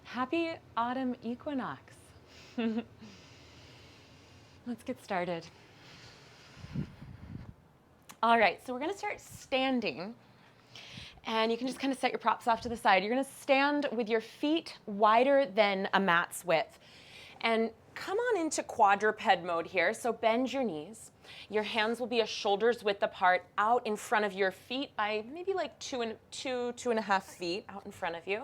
Happy autumn equinox. Let's get started. All right, so we're going to start standing. And you can just kind of set your props off to the side. You're going to stand with your feet wider than a mat's width. And come on into quadruped mode here. So bend your knees. Your hands will be a shoulder's width apart out in front of your feet by maybe like two and a half feet out in front of you.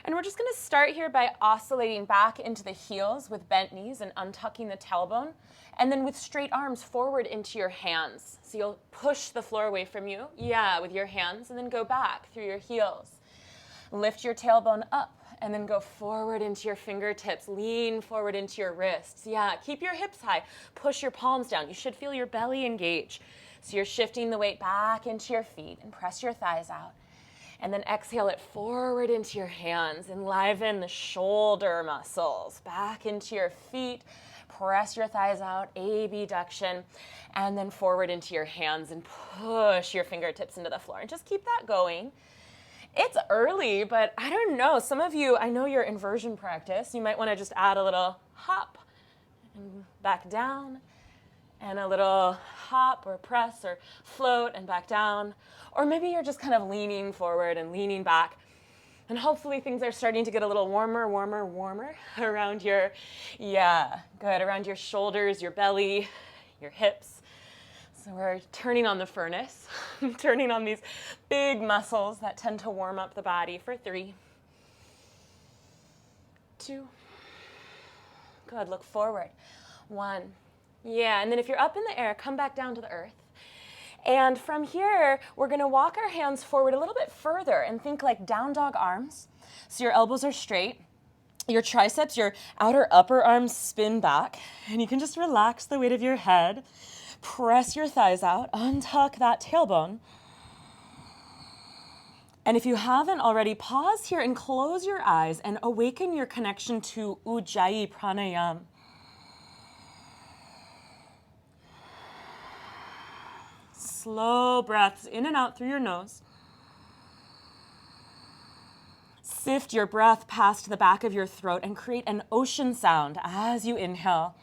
And we're just going to start here by oscillating back into the heels with bent knees and untucking the tailbone. And then with straight arms forward into your hands. So you'll push the floor away from you. Yeah, with your hands, and then go back through your heels. Lift your tailbone up and then go forward into your fingertips. Lean forward into your wrists. Yeah, keep your hips high. Push your palms down. You should feel your belly engage. So you're shifting the weight back into your feet and press your thighs out. And then exhale it forward into your hands. Enliven the shoulder muscles. Back into your feet. Press your thighs out, abduction, and then forward into your hands and push your fingertips into the floor. And just keep that going. It's early, but I don't know. Some of you, I know your inversion practice. You might want to just add a little hop and back down, and a little hop or press or float and back down. Or maybe you're just kind of leaning forward and leaning back. And hopefully things are starting to get a little warmer around your, around your shoulders, your belly, your hips. So we're turning on the furnace, turning on these big muscles that tend to warm up the body for 3, 2, good, look forward, 1, yeah, and then if you're up in the air, come back down to the earth. And from here, we're going to walk our hands forward a little bit further and think like down dog arms. So your elbows are straight. Your triceps, your outer upper arms spin back. And you can just relax the weight of your head. Press your thighs out. Untuck that tailbone. And if you haven't already, pause here and close your eyes and awaken your connection to Ujjayi Pranayama. Slow breaths in and out through your nose. Sift your breath past the back of your throat and create an ocean sound as you inhale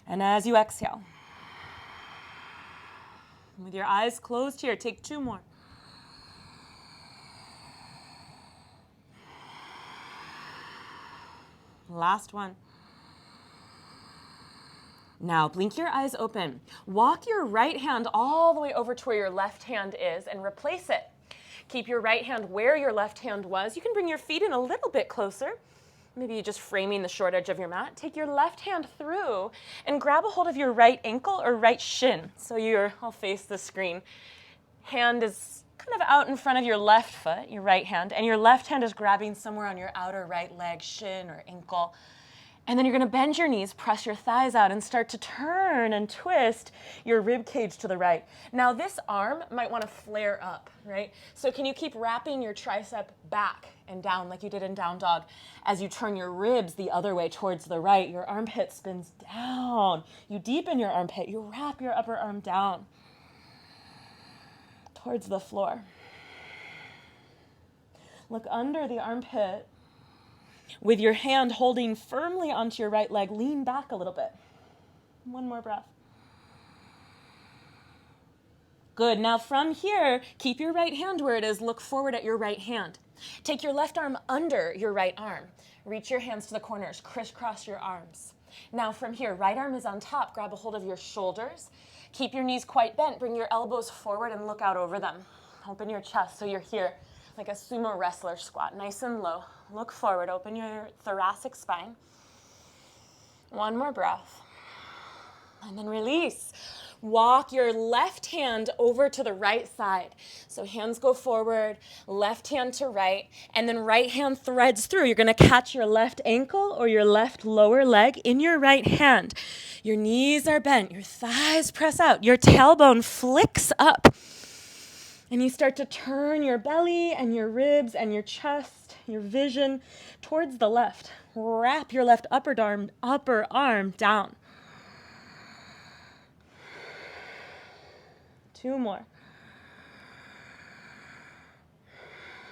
and as you exhale. With your eyes closed here, take 2 more. Last one. Now, blink your eyes open. Walk your right hand all the way over to where your left hand is and replace it. Keep your right hand where your left hand was. You can bring your feet in a little bit closer. Maybe just framing the short edge of your mat. Take your left hand through and grab a hold of your right ankle or right shin. So I'll face the screen. Hand is kind of out in front of your left foot, your right hand, and your left hand is grabbing somewhere on your outer right leg, shin or ankle. And then you're going to bend your knees, press your thighs out, and start to turn and twist your rib cage to the right. Now, this arm might want to flare up, right? So can you keep wrapping your tricep back and down like you did in down dog? As you turn your ribs the other way towards the right, your armpit spins down. You deepen your armpit. You wrap your upper arm down towards the floor. Look under the armpit. With your hand holding firmly onto your right leg, lean back a little bit. 1 more breath. Good. Now from here, keep your right hand where it is. Look forward at your right hand. Take your left arm under your right arm. Reach your hands to the corners. Crisscross your arms. Now from here, right arm is on top. Grab a hold of your shoulders. Keep your knees quite bent. Bring your elbows forward and look out over them. Open your chest so you're here like a sumo wrestler squat, nice and low. Look forward, open your thoracic spine. 1 more breath. And then release. Walk your left hand over to the right side. So hands go forward, left hand to right, and then right hand threads through. You're going to catch your left ankle or your left lower leg in your right hand. Your knees are bent, your thighs press out, your tailbone flicks up. And you start to turn your belly and your ribs and your chest, your vision towards the left. Wrap your left upper arm down. 2 more.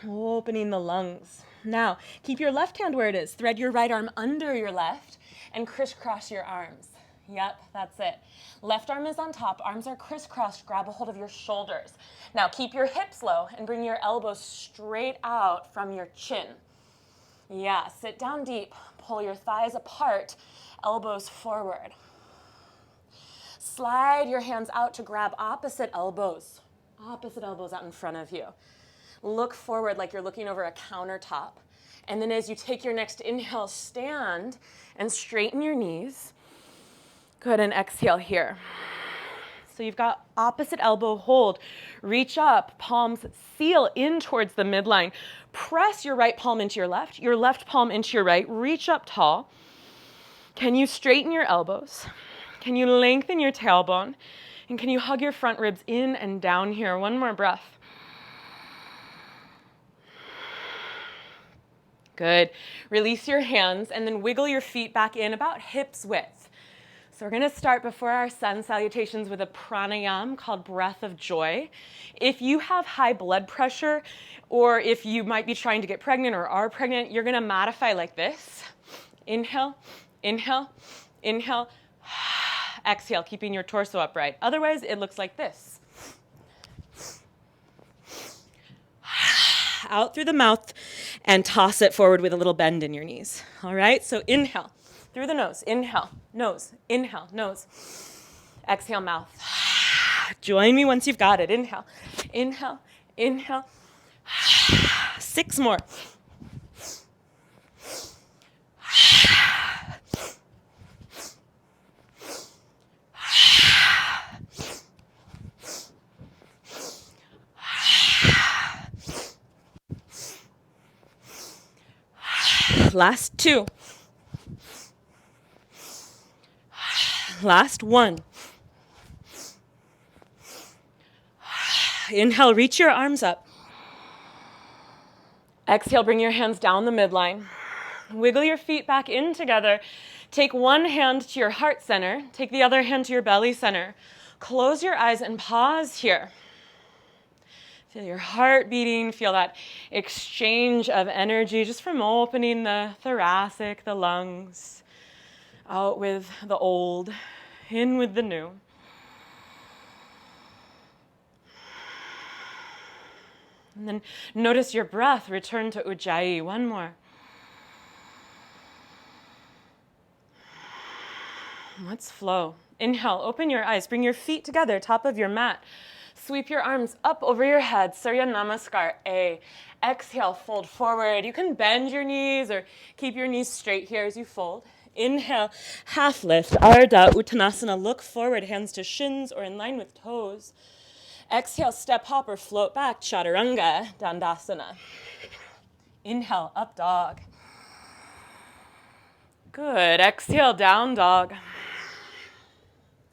Opening the lungs. Now, keep your left hand where it is. Thread your right arm under your left and crisscross your arms. Yep, that's it. Left arm is on top, arms are crisscrossed. Grab a hold of your shoulders. Now, keep your hips low and bring your elbows straight out from your chin. Yeah, sit down deep. Pull your thighs apart, elbows forward. Slide your hands out to grab opposite elbows out in front of you. Look forward like you're looking over a countertop. And then as you take your next inhale, stand and straighten your knees. Good, and exhale here. So you've got opposite elbow hold. Reach up, palms seal in towards the midline. Press your right palm into your left palm into your right. Reach up tall. Can you straighten your elbows? Can you lengthen your tailbone? And can you hug your front ribs in and down here? One more breath. Good. Release your hands and then wiggle your feet back in about hips width. So we're going to start before our sun salutations with a pranayama called breath of joy. If you have high blood pressure or if you might be trying to get pregnant or are pregnant, you're going to modify like this. Inhale, inhale, inhale, exhale, keeping your torso upright. Otherwise, it looks like this. Out through the mouth and toss it forward with a little bend in your knees. All right, so inhale. Through the nose, inhale, nose, inhale, nose. Exhale, mouth. Join me once you've got it. Inhale, inhale, inhale. 6 more. Last 2. Last 1. Inhale, reach your arms up. Exhale, bring your hands down the midline. Wiggle your feet back in together. Take one hand to your heart center. Take the other hand to your belly center. Close your eyes and pause here. Feel your heart beating. Feel that exchange of energy just from opening the thoracic, the lungs. Out with the old, in with the new. And then notice your breath. Return to Ujjayi. One more. Let's flow. Inhale, open your eyes. Bring your feet together, top of your mat. Sweep your arms up over your head. Surya Namaskar A. Exhale, fold forward. You can bend your knees or keep your knees straight here as you fold. Inhale, half lift, Ardha Uttanasana. Look forward, hands to shins or in line with toes. Exhale, step hop or float back, Chaturanga Dandasana. Inhale, up dog. Good. Exhale, down dog.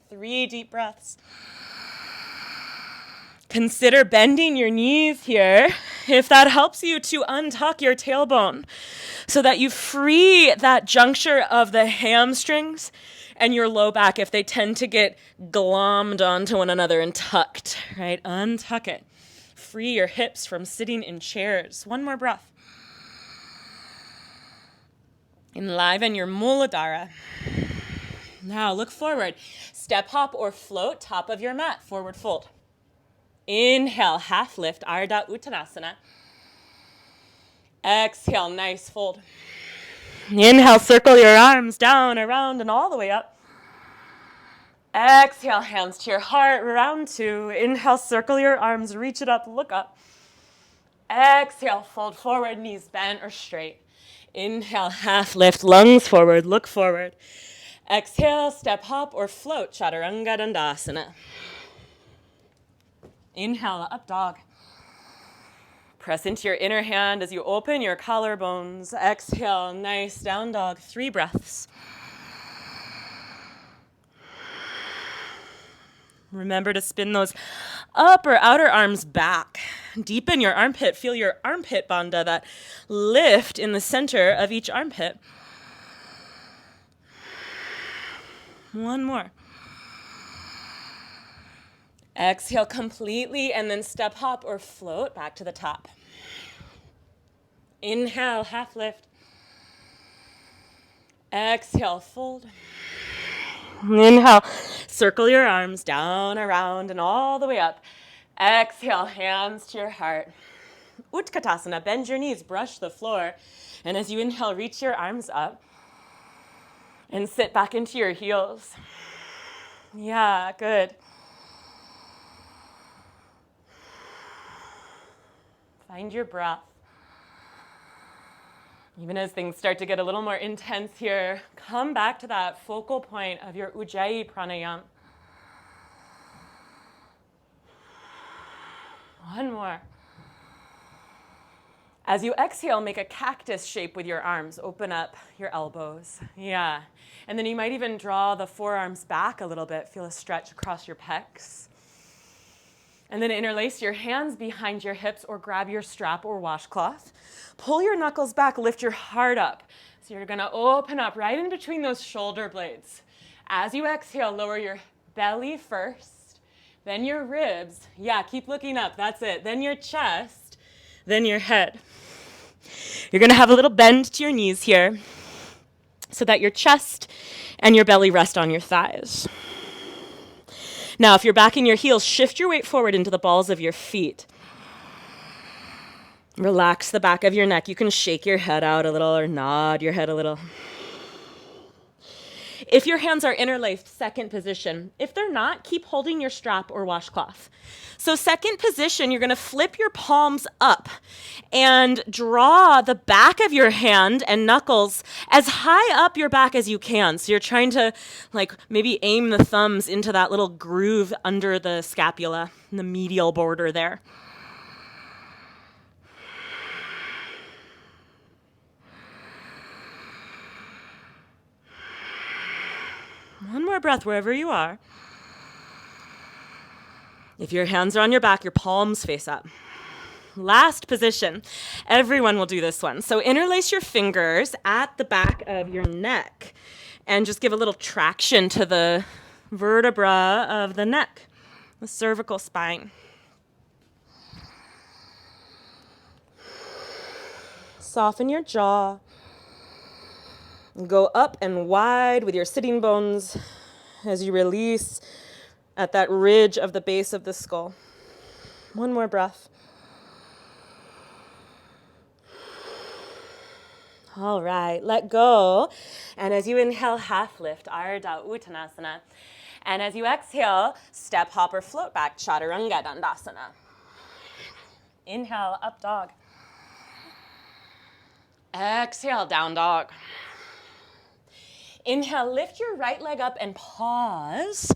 3 deep breaths. Consider bending your knees here if that helps you to untuck your tailbone so that you free that juncture of the hamstrings and your low back if they tend to get glommed onto one another and tucked, right? Untuck it. Free your hips from sitting in chairs. One more breath. Enliven your Muladhara. Now look forward. Step hop or float, top of your mat, forward fold. Inhale, half lift, Ardha Uttanasana. Exhale, nice fold. Inhale, circle your arms down, around, and all the way up. Exhale, hands to your heart, round 2. Inhale, circle your arms, reach it up, look up. Exhale, fold forward, knees bent or straight. Inhale, half lift, lungs forward, look forward. Exhale, step hop or float, Chaturanga Dandasana. Inhale, up dog. Press into your inner hand as you open your collarbones. Exhale, nice down dog. 3 breaths. Remember to spin those upper outer arms back. Deepen your armpit. Feel your armpit bandha, that lift in the center of each armpit. 1 more. Exhale completely and then step hop or float back to the top. Inhale, half lift. Exhale, fold. Inhale, circle your arms down, around, and all the way up. Exhale, hands to your heart. Utkatasana, bend your knees, brush the floor. And as you inhale, reach your arms up and sit back into your heels. Yeah, good. Find your breath. Even as things start to get a little more intense here, come back to that focal point of your Ujjayi pranayama. One more. As you exhale, make a cactus shape with your arms. Open up your elbows. Yeah. And then you might even draw the forearms back a little bit. Feel a stretch across your pecs. And then interlace your hands behind your hips or grab your strap or washcloth. Pull your knuckles back, lift your heart up. So you're gonna open up right in between those shoulder blades. As you exhale, lower your belly first, then your ribs. Yeah, keep looking up, that's it. Then your chest, then your head. You're gonna have a little bend to your knees here so that your chest and your belly rest on your thighs. Now, if you're backing your heels, shift your weight forward into the balls of your feet. Relax the back of your neck. You can shake your head out a little or nod your head a little. If your hands are interlaced, second position. If they're not, keep holding your strap or washcloth. So second position, you're going to flip your palms up and draw the back of your hand and knuckles as high up your back as you can. So you're trying to maybe aim the thumbs into that little groove under the scapula, in the medial border there. One more breath wherever you are. If your hands are on your back, your palms face up. Last position. Everyone will do this one. So interlace your fingers at the back of your neck and just give a little traction to the vertebra of the neck, the cervical spine. Soften your jaw. Go up and wide with your sitting bones as you release at that ridge of the base of the skull. One more breath. All right, let go. And as you inhale, half lift, Ardha Uttanasana. And as you exhale, step, hop, or float back, Chaturanga Dandasana. Inhale, up dog. Exhale, down dog. Inhale, lift your right leg up and pause.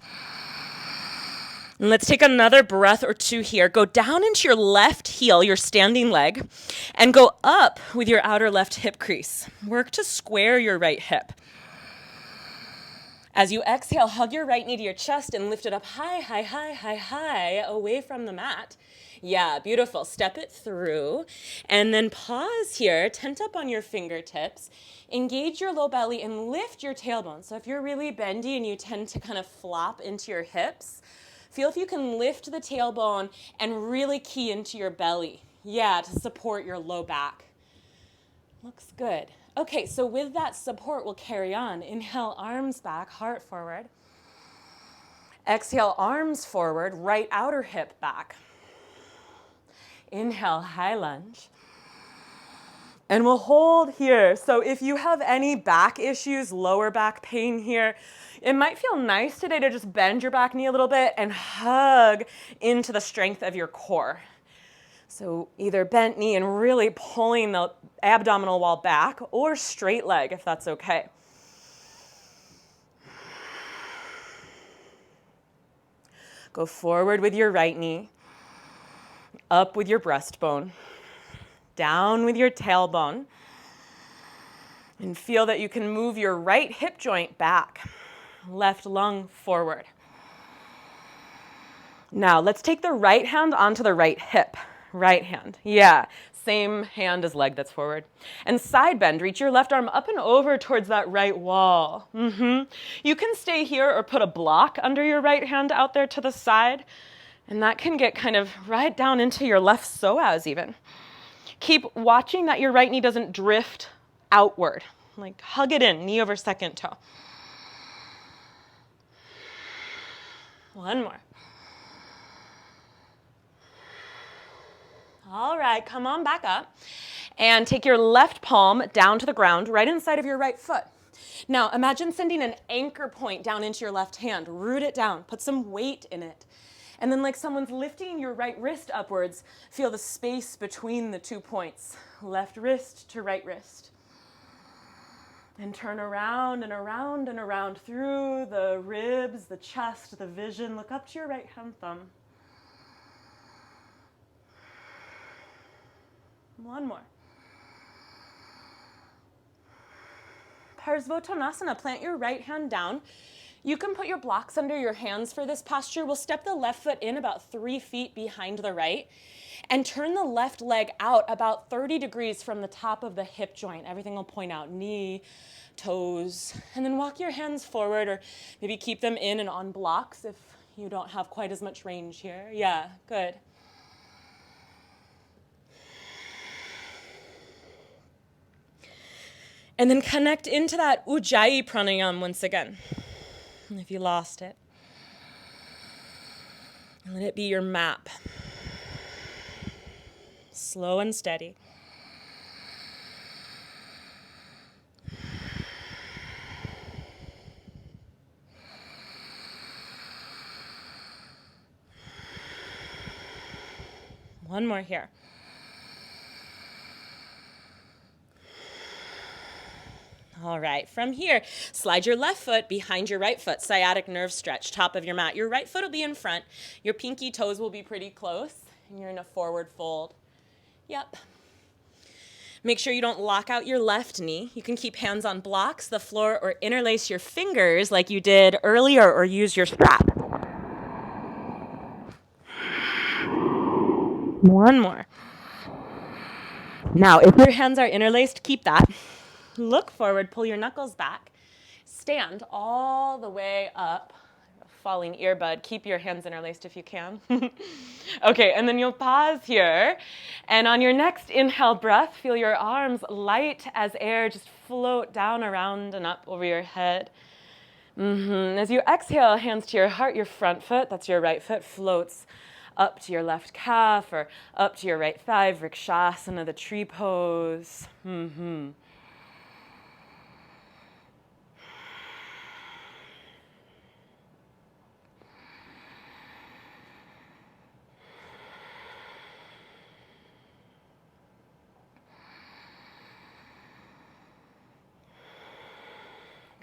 And let's take another breath or two here. Go down into your left heel, your standing leg, and go up with your outer left hip crease. Work to square your right hip. As you exhale, hug your right knee to your chest and lift it up high, high, high, high, high, away from the mat. Yeah, beautiful. Step it through. And then pause here, tent up on your fingertips. Engage your low belly and lift your tailbone. So if you're really bendy and you tend to kind of flop into your hips, feel if you can lift the tailbone and really key into your belly. Yeah, to support your low back. Looks good. Okay, so with that support, we'll carry on. Inhale, arms back, heart forward. Exhale, arms forward, right outer hip back. Inhale, high lunge. And we'll hold here. So if you have any back issues, lower back pain here, it might feel nice today to just bend your back knee a little bit and hug into the strength of your core. So either bent knee and really pulling the abdominal wall back, or straight leg if that's okay. Go forward with your right knee, up with your breastbone, down with your tailbone, and feel that you can move your right hip joint back, left lung forward. Now let's take the right hand onto the right hip. Right hand, yeah, same hand as leg that's forward. And side bend, reach your left arm up and over towards that right wall. You can stay here or put a block under your right hand out there to the side, and that can get kind of right down into your left psoas even. Keep watching that your right knee doesn't drift outward. Like hug it in, knee over second toe. One more. All right, come on back up and take your left palm down to the ground right inside of your right foot. Now imagine sending an anchor point down into your left hand. Root it down, put some weight in it. And then like someone's lifting your right wrist upwards, feel the space between the 2 points. Left wrist to right wrist. And turn around and around and around through the ribs, the chest, the vision. Look up to your right hand thumb. One more. Parsvottanasana, plant your right hand down. You can put your blocks under your hands for this posture. We'll step the left foot in about 3 feet behind the right and turn the left leg out about 30 degrees from the top of the hip joint. Everything will point out, knee, toes, and then walk your hands forward or maybe keep them in and on blocks if you don't have quite as much range here. Yeah, good. And then connect into that Ujjayi pranayama once again, if you lost it. And let it be your map. Slow and steady. One more here. All right, from here, slide your left foot behind your right foot, sciatic nerve stretch, top of your mat. Your right foot will be in front. Your pinky toes will be pretty close, and you're in a forward fold. Yep. Make sure you don't lock out your left knee. You can keep hands on blocks, the floor, or interlace your fingers like you did earlier, or use your strap. One more. Now, if your hands are interlaced, keep that. Look forward, pull your knuckles back. Stand all the way up. Falling earbud, keep your hands interlaced if you can. Okay, and then you'll pause here. And on your next inhale breath, feel your arms light as air just float down, around, and up over your head. As you exhale, hands to your heart, your front foot, that's your right foot, floats up to your left calf or up to your right thigh, Vrikshasana, the tree pose.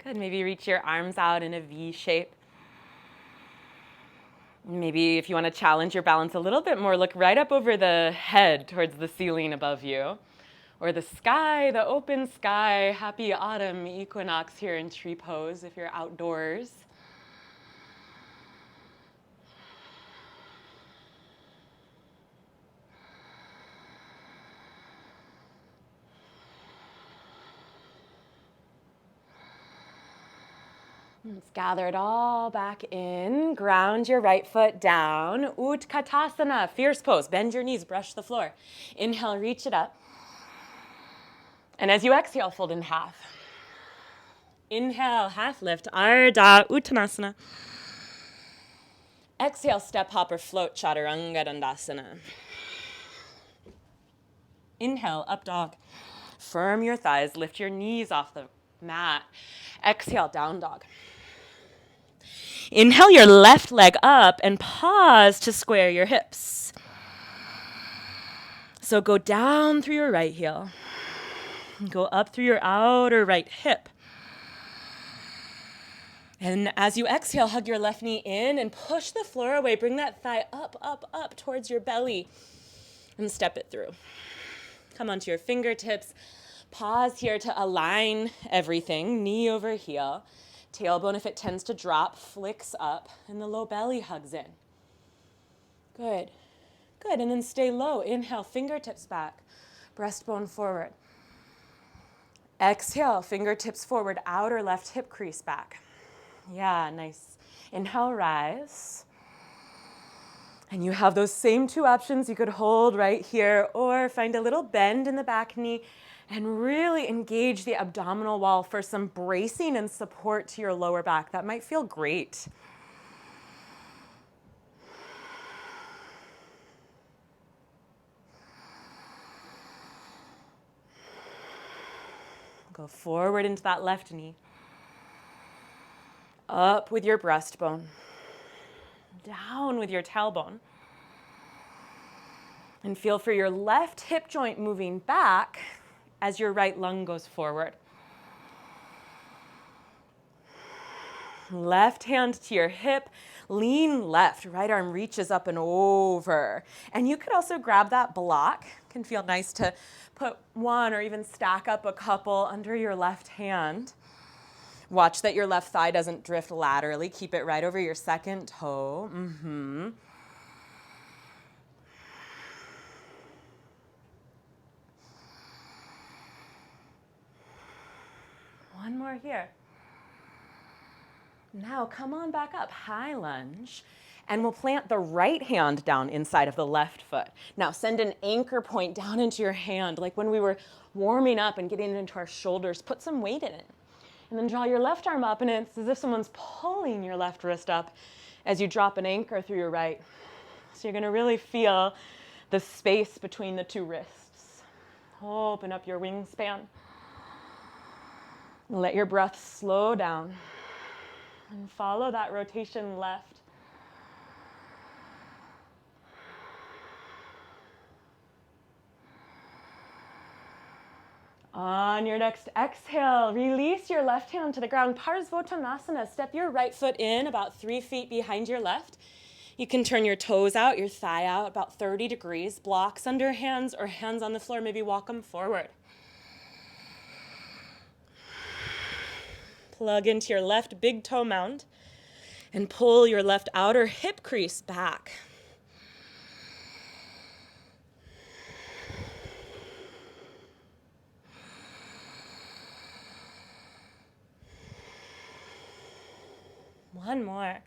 Good, maybe reach your arms out in a V shape. Maybe if you want to challenge your balance a little bit more, look right up over the head towards the ceiling above you. Or the sky, the open sky. Happy autumn equinox here in tree pose if you're outdoors. Let's gather it all back in. Ground your right foot down. Utkatasana, fierce pose. Bend your knees, brush the floor. Inhale, reach it up. And as you exhale, fold in half. Inhale, half lift, Ardha Uttanasana. Exhale, step, hop, or float, Chaturanga Dandasana. Inhale, up dog. Firm your thighs, lift your knees off the mat. Exhale, down dog. Inhale your left leg up and pause to square your hips. So go down through your right heel. Go up through your outer right hip. And as you exhale, hug your left knee in and push the floor away. Bring that thigh up, up, up towards your belly and step it through. Come onto your fingertips. Pause here to align everything, knee over heel. Tailbone, if it tends to drop, flicks up, and the low belly hugs in. Good. Good, and then stay low. Inhale, fingertips back, breastbone forward. Exhale, fingertips forward, outer left hip crease back. Yeah, nice. Inhale, rise. And you have those same two options. You could hold right here or find a little bend in the back knee and really engage the abdominal wall for some bracing and support to your lower back. That might feel great. Go forward into that left knee. Up with your breastbone. Down with your tailbone. And feel for your left hip joint moving back as your right lung goes forward. Left hand to your hip, lean left, right arm reaches up and over. And you could also grab that block. It can feel nice to put one or even stack up a couple under your left hand. Watch that your left thigh doesn't drift laterally. Keep it right over your second toe. One more here. Now come on back up, high lunge, and we'll plant the right hand down inside of the left foot. Now send an anchor point down into your hand, like when we were warming up and getting into our shoulders. Put some weight in it. And then draw your left arm up, and it's as if someone's pulling your left wrist up as you drop an anchor through your right. So you're going to really feel the space between the two wrists. Open up your wingspan. Let your breath slow down. And follow that rotation left. On your next exhale, release your left hand to the ground. Parsvottanasana. Step your right foot in about 3 feet behind your left. You can turn your toes out, your thigh out about 30 degrees. Blocks under hands or hands on the floor. Maybe walk them forward. Plug into your left big toe mound and pull your left outer hip crease back. One more.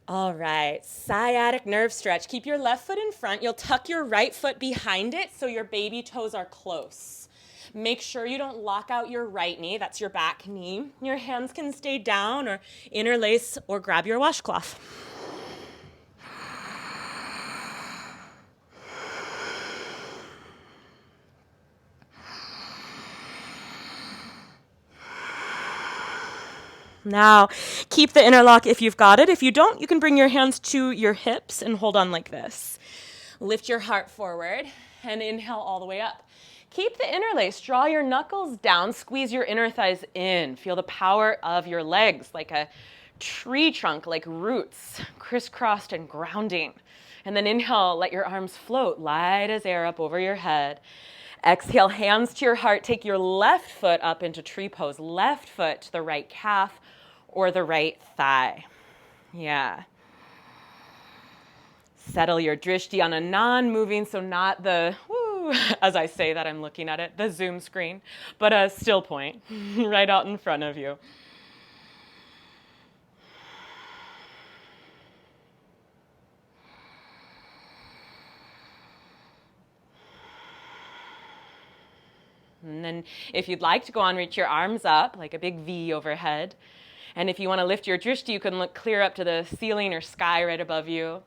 All right, sciatic nerve stretch. Keep your left foot in front. You'll tuck your right foot behind it so your baby toes are close. Make sure you don't lock out your right knee. That's your back knee. Your hands can stay down or interlace or grab your washcloth. Now, keep the interlock if you've got it. If you don't, you can bring your hands to your hips and hold on like this. Lift your heart forward and inhale all the way up. Keep the interlace. Draw your knuckles down. Squeeze your inner thighs in. Feel the power of your legs like a tree trunk, like roots, crisscrossed and grounding. And then inhale, let your arms float light as air up over your head. Exhale, hands to your heart. Take your left foot up into tree pose. Left foot to the right calf or the right thigh. Yeah. Settle your drishti on a non-moving, so not the, woo, as I say that I'm looking at it, the Zoom screen, but a still point right out in front of you. And then if you'd like to go on, reach your arms up like a big V overhead. And if you want to lift your drishti, you can look clear up to the ceiling or sky right above you.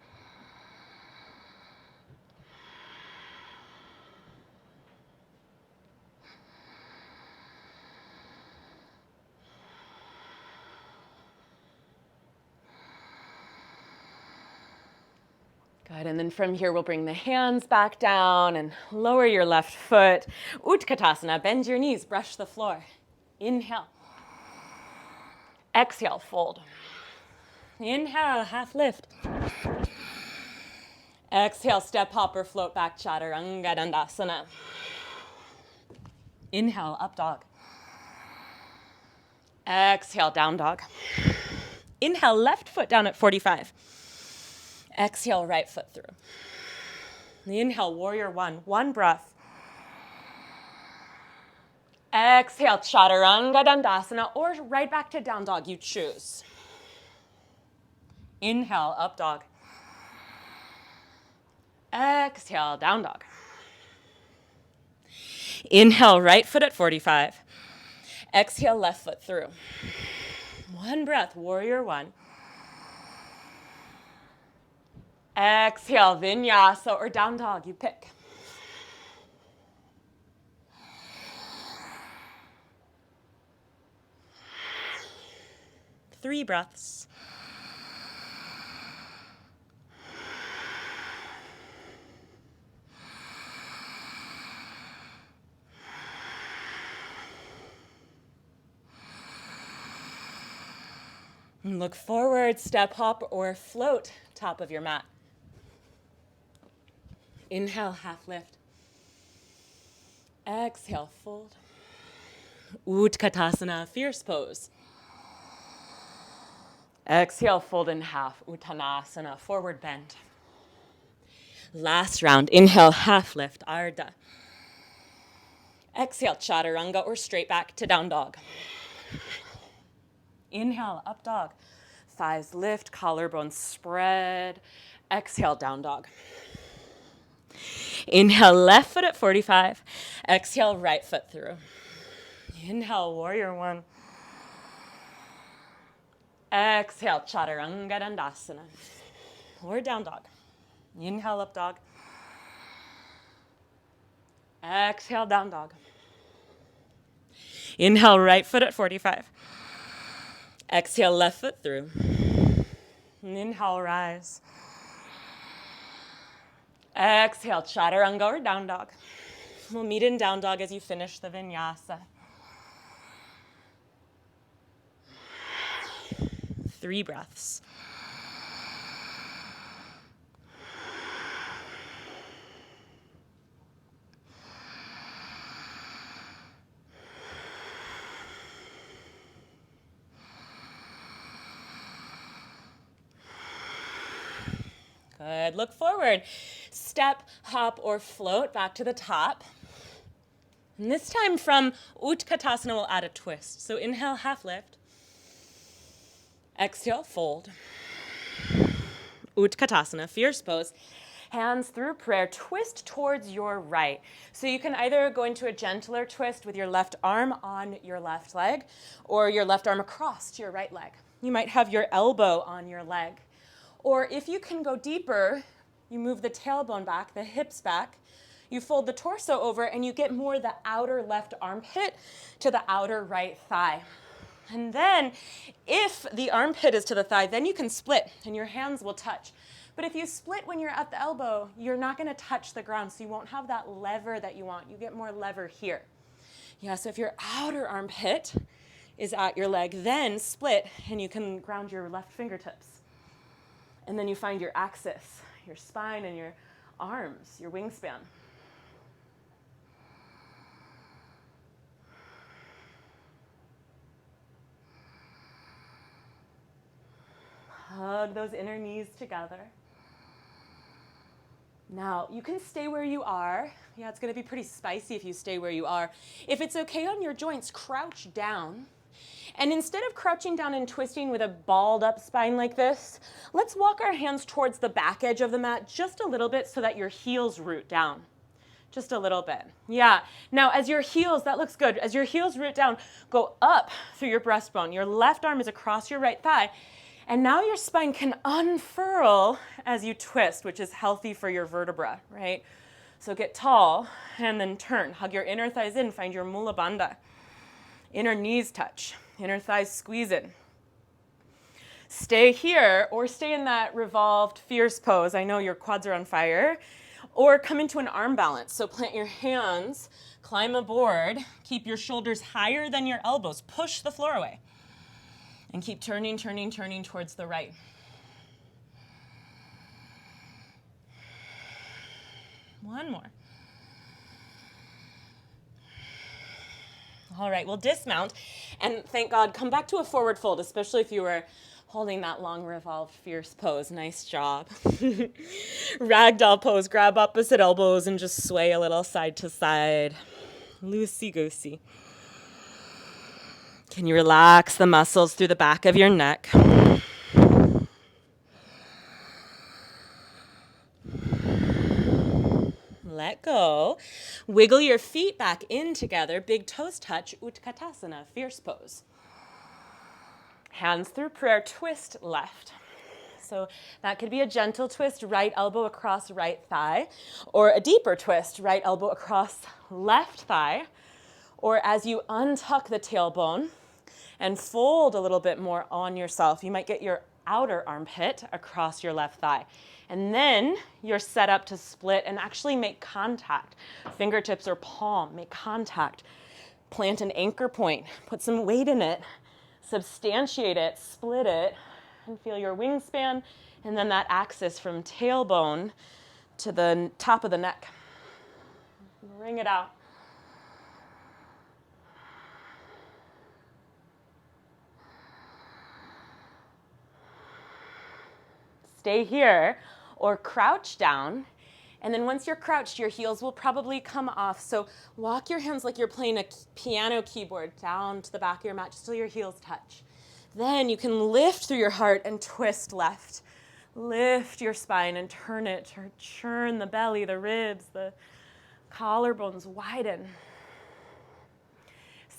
Good, and then from here we'll bring the hands back down and lower your left foot. Utkatasana, bend your knees, brush the floor. Inhale. Exhale, fold. Inhale, half lift. Exhale, step hop or float back, chaturanga dandasana. Inhale, up dog. Exhale, down dog. Inhale, left foot down at 45. Exhale, right foot through. Inhale, warrior one. One breath. Exhale, chaturanga dandasana, or right back to down dog, you choose. Inhale, up dog. Exhale, down dog. Inhale, right foot at 45. Exhale, left foot through. One breath, warrior one. Exhale, vinyasa or down dog, you pick. Three breaths. And look forward, step, hop, or float, top of your mat. Inhale, half lift. Exhale, fold. Utkatasana, fierce pose. Exhale, fold in half. Uttanasana, forward bend. Last round, inhale, half lift, Ardha. Exhale, chaturanga or straight back to down dog. Inhale, up dog. Thighs lift, collarbones spread. Exhale, down dog. Inhale, left foot at 45. Exhale, right foot through. Inhale, warrior one. Exhale, chaturanga dandasana. Or down dog. Inhale, up dog. Exhale, down dog. Inhale, right foot at 45. Exhale, left foot through. And inhale, rise. Exhale, chaturanga or down dog. We'll meet in down dog as you finish the vinyasa. 3 breaths. Good. Look forward. Step, hop, or float back to the top. And this time from Utkatasana, we'll add a twist. So inhale, half lift. Exhale, fold. Utkatasana, fierce pose. Hands through prayer, twist towards your right. So you can either go into a gentler twist with your left arm on your left leg or your left arm across to your right leg. You might have your elbow on your leg. Or if you can go deeper, you move the tailbone back, the hips back, you fold the torso over, and you get more the outer left armpit to the outer right thigh. And then if the armpit is to the thigh, then you can split and your hands will touch. But if you split when you're at the elbow, you're not going to touch the ground, so you won't have that lever that you want. You get more lever here. Yeah, so if your outer armpit is at your leg, then split, and you can ground your left fingertips. And then you find your axis, your spine and your arms, your wingspan. Hug those inner knees together. Now, you can stay where you are. Yeah, it's going to be pretty spicy if you stay where you are. If it's okay on your joints, crouch down. And instead of crouching down and twisting with a balled up spine like this, let's walk our hands towards the back edge of the mat just a little bit so that your heels root down. Just a little bit. Yeah. Now, as your heels, that looks good. As your heels root down, go up through your breastbone. Your left arm is across your right thigh. And now your spine can unfurl as you twist, which is healthy for your vertebra, right? So get tall and then turn. Hug your inner thighs in. Find your Mula Bandha. Inner knees touch. Inner thighs squeeze in. Stay here or stay in that revolved fierce pose. I know your quads are on fire. Or come into an arm balance. So plant your hands, climb aboard, keep your shoulders higher than your elbows. Push the floor away. And keep turning, turning, turning towards the right. One more. All right, we'll dismount. And thank God, come back to a forward fold, especially if you were holding that long revolved fierce pose. Nice job. Ragdoll pose, grab opposite elbows and just sway a little side to side. Loosey-goosey. Can you relax the muscles through the back of your neck? let go. Wiggle your feet back in together. Big toes touch. Utkatasana, fierce pose. Hands through prayer, twist left. So that could be a gentle twist, right elbow across right thigh, or a deeper twist, right elbow across left thigh, or as you untuck the tailbone and fold a little bit more on yourself, you might get your outer armpit across your left thigh. And then you're set up to split and actually make contact. Fingertips or palm, make contact. Plant an anchor point, put some weight in it, substantiate it, split it, and feel your wingspan, and then that axis from tailbone to the top of the neck. Bring it out. Stay here or crouch down. And then once you're crouched, your heels will probably come off. So walk your hands like you're playing a piano keyboard down to the back of your mat just till your heels touch. Then you can lift through your heart and twist left. Lift your spine and turn it, or churn the belly, the ribs, the collarbones widen.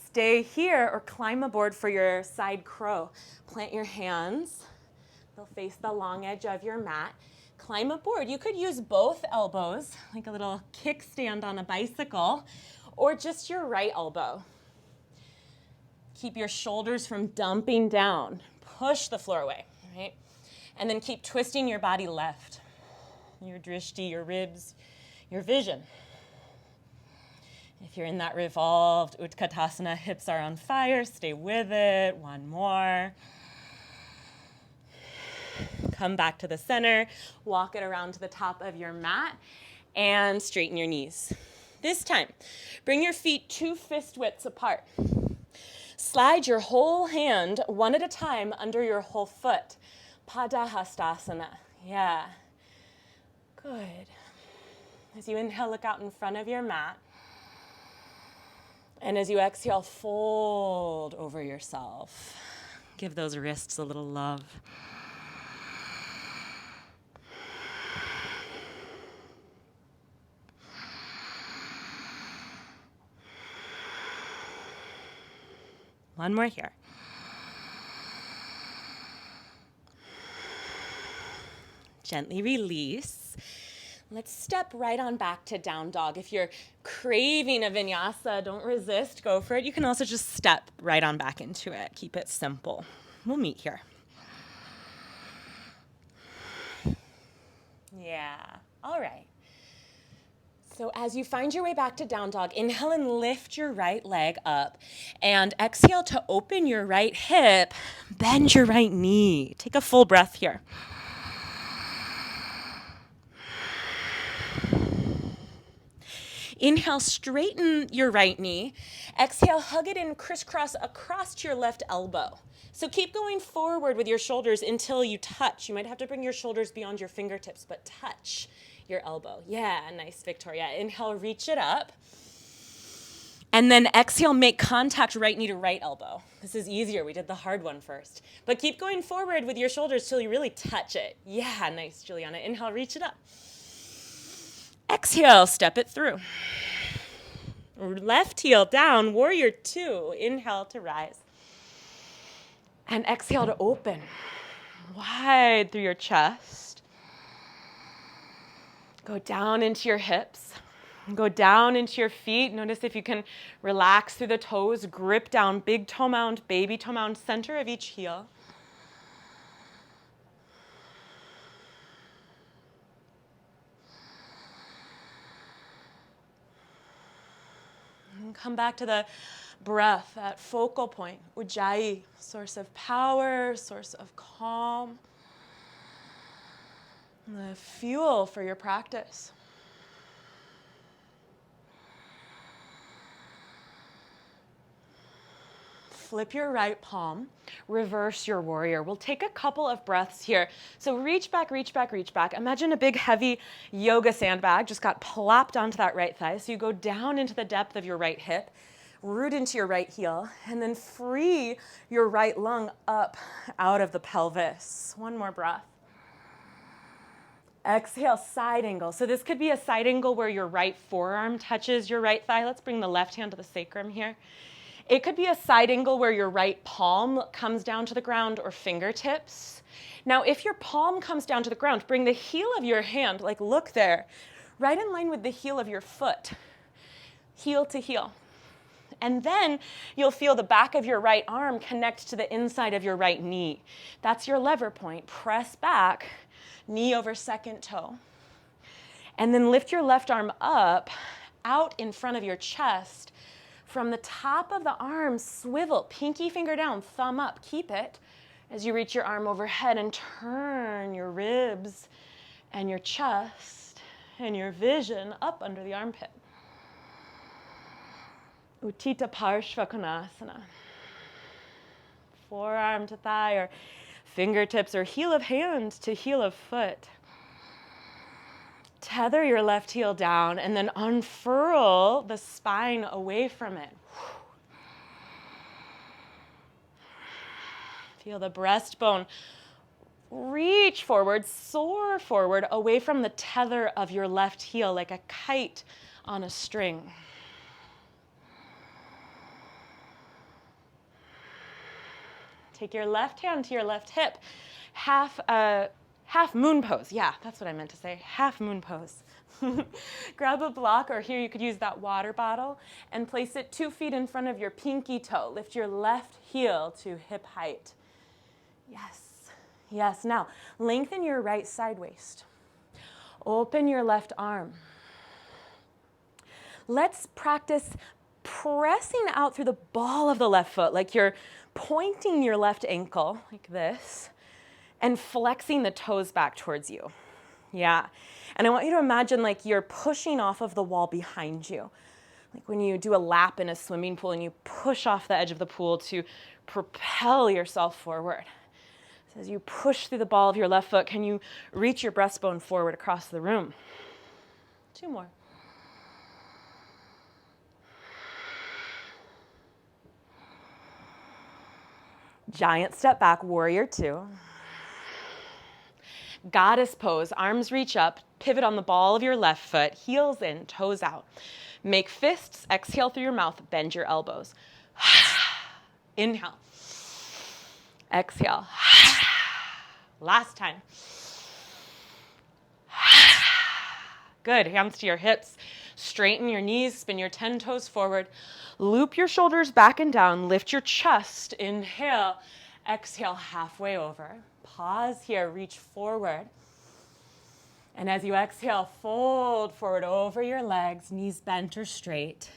Stay here or climb aboard for your side crow. Plant your hands. They'll face the long edge of your mat. Climb aboard. You could use both elbows, like a little kickstand on a bicycle, or just your right elbow. Keep your shoulders from dumping down. Push the floor away, right? And then keep twisting your body left. Your drishti, your ribs, your vision. If you're in that revolved Utkatasana, hips are on fire, stay with it. One more. Come back to the center, walk it around to the top of your mat, and straighten your knees. This time, bring your feet 2 fist widths apart. Slide your whole hand one at a time under your whole foot. Padahastasana. Yeah. Good. As you inhale, look out in front of your mat. And as you exhale, fold over yourself. Give those wrists a little love. One more here. Gently release. Let's step right on back to down dog. If you're craving a vinyasa, don't resist, go for it. You can also just step right on back into it. Keep it simple. We'll meet here. Yeah, all right. So as you find your way back to down dog, inhale and lift your right leg up, and exhale to open your right hip, bend your right knee. Take a full breath here. Inhale, straighten your right knee. Exhale, hug it in crisscross across your left elbow. So keep going forward with your shoulders until you touch. You might have to bring your shoulders beyond your fingertips, but touch your elbow. Yeah, nice, Victoria. Inhale, reach it up. And then exhale, make contact right knee to right elbow. This is easier. We did the hard one first. But keep going forward with your shoulders till you really touch it. Yeah, nice, Juliana. Inhale, reach it up. Exhale, step it through. Left heel down, warrior 2. Inhale to rise. And exhale to open. Wide through your chest. Go down into your hips. Go down into your feet. Notice if you can relax through the toes. Grip down, big toe mound, baby toe mound, center of each heel. And come back to the breath, that focal point, Ujjayi, source of power, source of calm, the fuel for your practice. Flip your right palm, reverse your warrior. We'll take a couple of breaths here. So reach back, reach back, reach back. Imagine a big heavy yoga sandbag just got plopped onto that right thigh. So you go down into the depth of your right hip, root into your right heel, and then free your right lung up out of the pelvis. One more breath. Exhale, side angle. So this could be a side angle where your right forearm touches your right thigh. Let's bring the left hand to the sacrum here. It could be a side angle where your right palm comes down to the ground or fingertips. Now, if your palm comes down to the ground, bring the heel of your hand, like look there, right in line with the heel of your foot, heel to heel. And then you'll feel the back of your right arm connect to the inside of your right knee. That's your lever point. Press back, knee over second toe. And then lift your left arm up, out in front of your chest. From the top of the arm, swivel, pinky finger down, thumb up. Keep it as you reach your arm overhead and turn your ribs and your chest and your vision up under the armpit. Uttita Parshva Konasana. Forearm to thigh or fingertips or heel of hand to heel of foot. Tether your left heel down and then unfurl the spine away from it. Feel the breastbone reach forward, soar forward away from the tether of your left heel like a kite on a string. Take your left hand to your left hip, half moon pose. Yeah, that's what I meant to say, half moon pose. Grab a block, or here you could use that water bottle, and place it 2 feet in front of your pinky toe. Lift your left heel to hip height. Yes, yes. Now, lengthen your right side waist. Open your left arm. Let's practice pressing out through the ball of the left foot, like you're pointing your left ankle like this and flexing the toes back towards you. Yeah. And I want you to imagine like you're pushing off of the wall behind you. Like when you do a lap in a swimming pool and you push off the edge of the pool to propel yourself forward. So as you push through the ball of your left foot, can you reach your breastbone forward across the room? 2 more. Giant step back, warrior 2. Goddess pose, arms reach up, pivot on the ball of your left foot, heels in, toes out. Make fists, exhale through your mouth, bend your elbows. Inhale. Exhale. Last time. Good, hands to your hips. Straighten your knees, spin your 10 toes forward. Loop your shoulders back and down. Lift your chest. Inhale. Exhale, halfway over. Pause here, reach forward. And as you exhale, fold forward over your legs, knees bent or straight.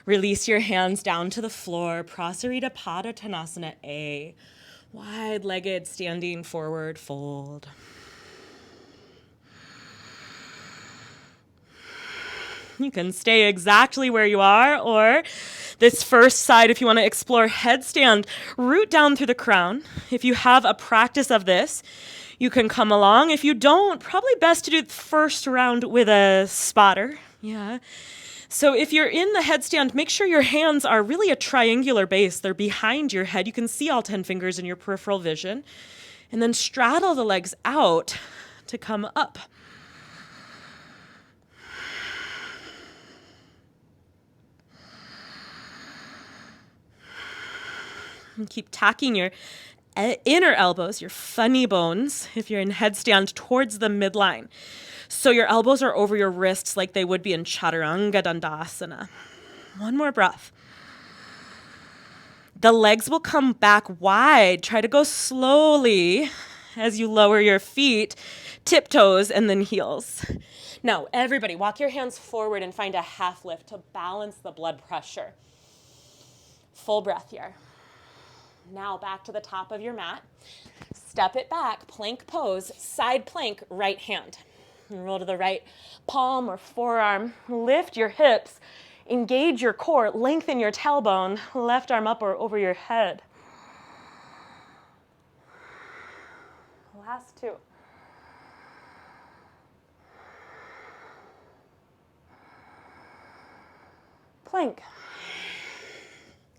Release your hands down to the floor. Prasarita Pada Tanasana A. Wide-legged, standing forward, fold. You can stay exactly where you are, or this first side, if you want to explore headstand, root down through the crown. If you have a practice of this, you can come along. If you don't, probably best to do the first round with a spotter. Yeah. So if you're in the headstand, make sure your hands are really a triangular base. They're behind your head. You can see all 10 fingers in your peripheral vision. And then straddle the legs out to come up. And keep tacking your inner elbows, your funny bones, if you're in headstand, towards the midline. So your elbows are over your wrists like they would be in Chaturanga Dandasana. One more breath. The legs will come back wide. Try to go slowly as you lower your feet, tiptoes, and then heels. Now, everybody, walk your hands forward and find a half lift to balance the blood pressure. Full breath here. Now back to the top of your mat. Step it back, plank pose, side plank, right hand. And roll to the right palm or forearm. Lift your hips, engage your core, lengthen your tailbone, left arm up or over your head. Last 2. Plank.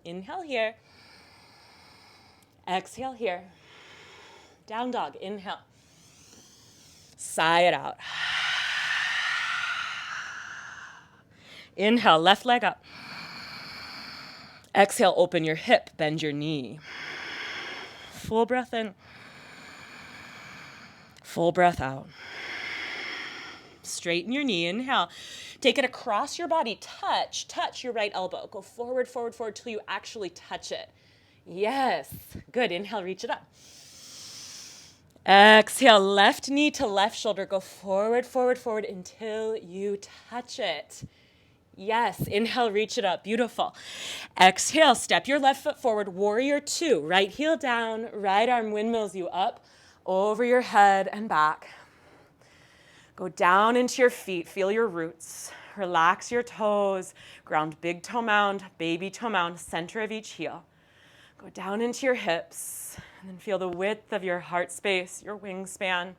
Inhale here. Exhale here. Down dog, inhale. Sigh it out. Inhale, left leg up. Exhale, open your hip, bend your knee. Full breath in. Full breath out. Straighten your knee, inhale. Take it across your body, touch your right elbow. Go forward, forward, forward till you actually touch it. Yes, good, inhale, reach it up. Exhale, left knee to left shoulder. Go forward, forward, forward until you touch it. Yes, inhale, reach it up, beautiful. Exhale, step your left foot forward, warrior two. Right heel down, right arm windmills you up, over your head and back. Go down into your feet, feel your roots. Relax your toes, ground big toe mound, baby toe mound, center of each heel. Go down into your hips, and then feel the width of your heart space, your wingspan,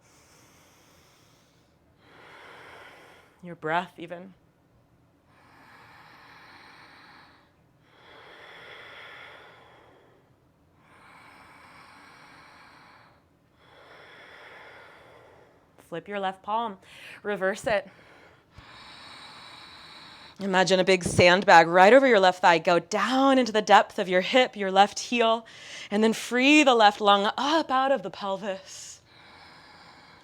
your breath even. Flip your left palm, reverse it. Imagine a big sandbag right over your left thigh. Go down into the depth of your hip, your left heel, and then free the left lung up out of the pelvis.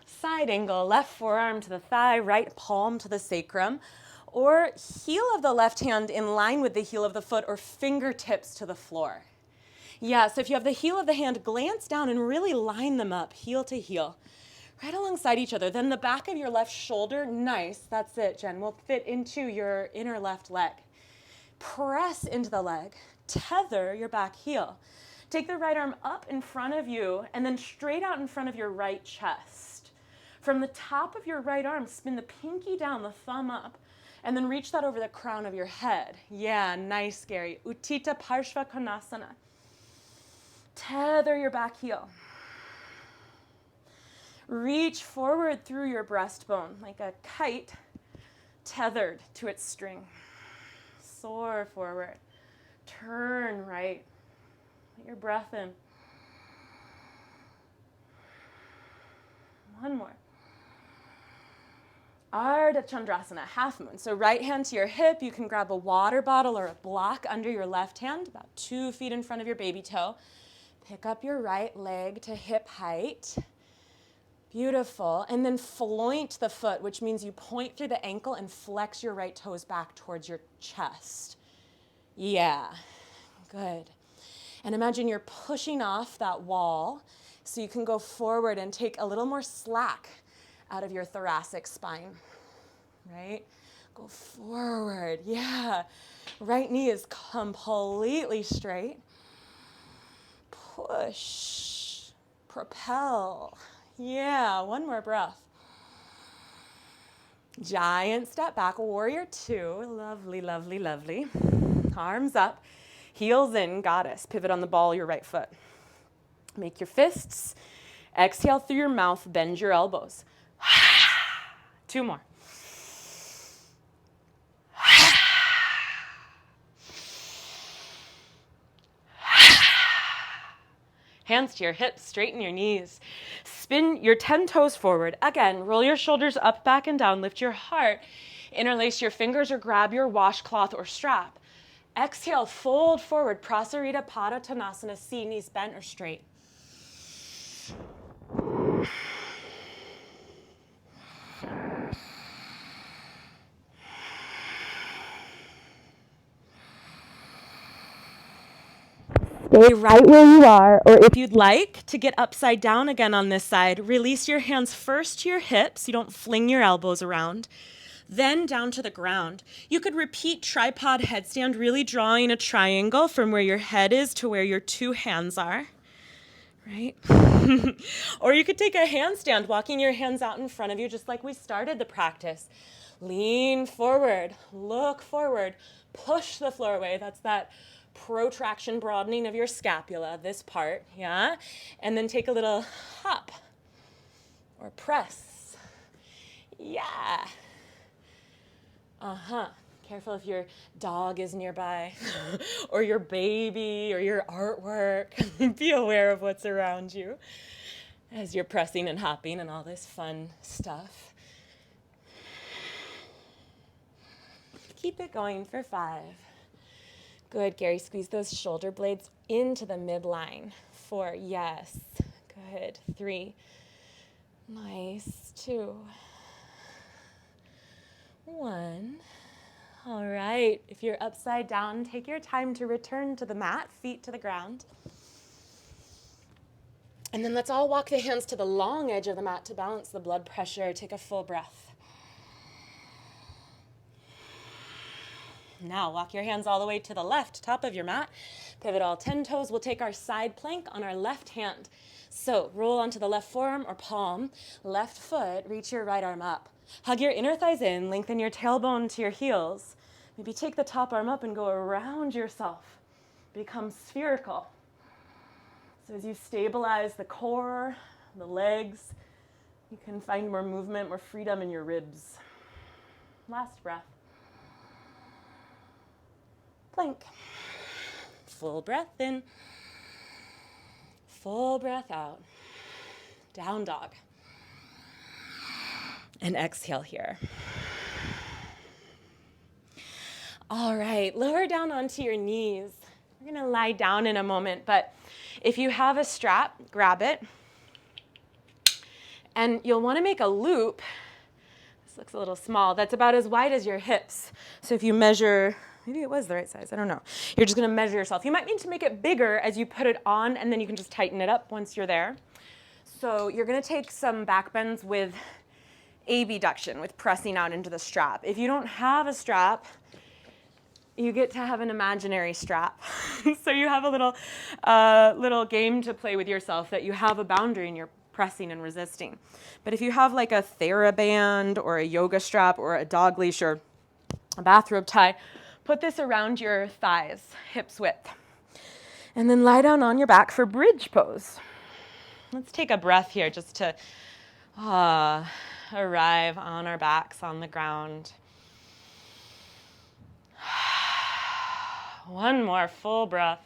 Side angle, left forearm to the thigh, right palm to the sacrum, or heel of the left hand in line with the heel of the foot, or fingertips to the floor. Yeah, so if you have the heel of the hand, glance down and really line them up, heel to heel, right alongside each other. Then the back of your left shoulder, nice, that's it, Jen, will fit into your inner left leg. Press into the leg, tether your back heel. Take the right arm up in front of you and then straight out in front of your right chest. From the top of your right arm, spin the pinky down, the thumb up, and then reach that over the crown of your head. Yeah, nice, Gary. Uttita Parshva Konasana. Tether your back heel. Reach forward through your breastbone like a kite tethered to its string. Soar forward. Turn right. Let your breath in. One more. Ardha Chandrasana, half moon. So right hand to your hip. You can grab a water bottle or a block under your left hand, about 2 feet in front of your baby toe. Pick up your right leg to hip height. Beautiful. And then floint the foot, which means you point through the ankle and flex your right toes back towards your chest. Yeah, good. And imagine you're pushing off that wall so you can go forward and take a little more slack out of your thoracic spine, right? Go forward, yeah. Right knee is completely straight. Push, propel. Yeah, one more breath. Giant step back, warrior two. Lovely, lovely, lovely. Arms up, heels in, goddess. Pivot on the ball, your right foot. Make your fists. Exhale through your mouth, bend your elbows. 2 more. Hands to your hips, straighten your knees. Spin your 10 toes forward. Again, roll your shoulders up, back, and down. Lift your heart. Interlace your fingers or grab your washcloth or strap. Exhale, fold forward. Prasarita Padottanasana, C, knees bent or straight. Stay right where you are, or if you'd like to get upside down again on this side, release your hands first to your hips. You don't fling your elbows around. Then down to the ground. You could repeat tripod headstand, really drawing a triangle from where your head is to where your 2 hands are, right? Or you could take a handstand, walking your hands out in front of you, just like we started the practice. Lean forward, look forward, push the floor away. That's that protraction, broadening of your scapula, this part, yeah? And then take a little hop or press. Yeah. Careful if your dog is nearby or your baby or your artwork. Be aware of what's around you. as you're pressing and hopping and all this fun stuff. Keep it going for 5. Good, Gary. Squeeze those shoulder blades into the midline. 4, yes. Good. 3, nice. 2, 1. All right. If you're upside down, take your time to return to the mat, feet to the ground. And then let's all walk the hands to the long edge of the mat to balance the blood pressure. Take a full breath. Now walk your hands all the way to the left, top of your mat. Pivot all 10 toes. We'll take our side plank on our left hand. So roll onto the left forearm or palm. Left foot, reach your right arm up. Hug your inner thighs in, lengthen your tailbone to your heels. Maybe take the top arm up and go around yourself. Become spherical. So as you stabilize the core, the legs, you can find more movement, more freedom in your ribs. Last breath. Plank. Full breath in. Full breath out. Down dog. And exhale here. All right, lower down onto your knees. We're gonna lie down in a moment, but if you have a strap, grab it. And you'll wanna make a loop. This looks a little small. That's about as wide as your hips. So if you measure, maybe it was the right size, I don't know. You're just gonna measure yourself. You might need to make it bigger as you put it on, and then you can just tighten it up once you're there. So you're gonna take some back bends with abduction, with pressing out into the strap. If you don't have a strap, you get to have an imaginary strap. So you have a little game to play with yourself that you have a boundary and you're pressing and resisting. But if you have like a TheraBand or a yoga strap or a dog leash or a bathrobe tie, put this around your thighs, hips width. And then lie down on your back for bridge pose. Let's take a breath here just to arrive on our backs on the ground. One more full breath.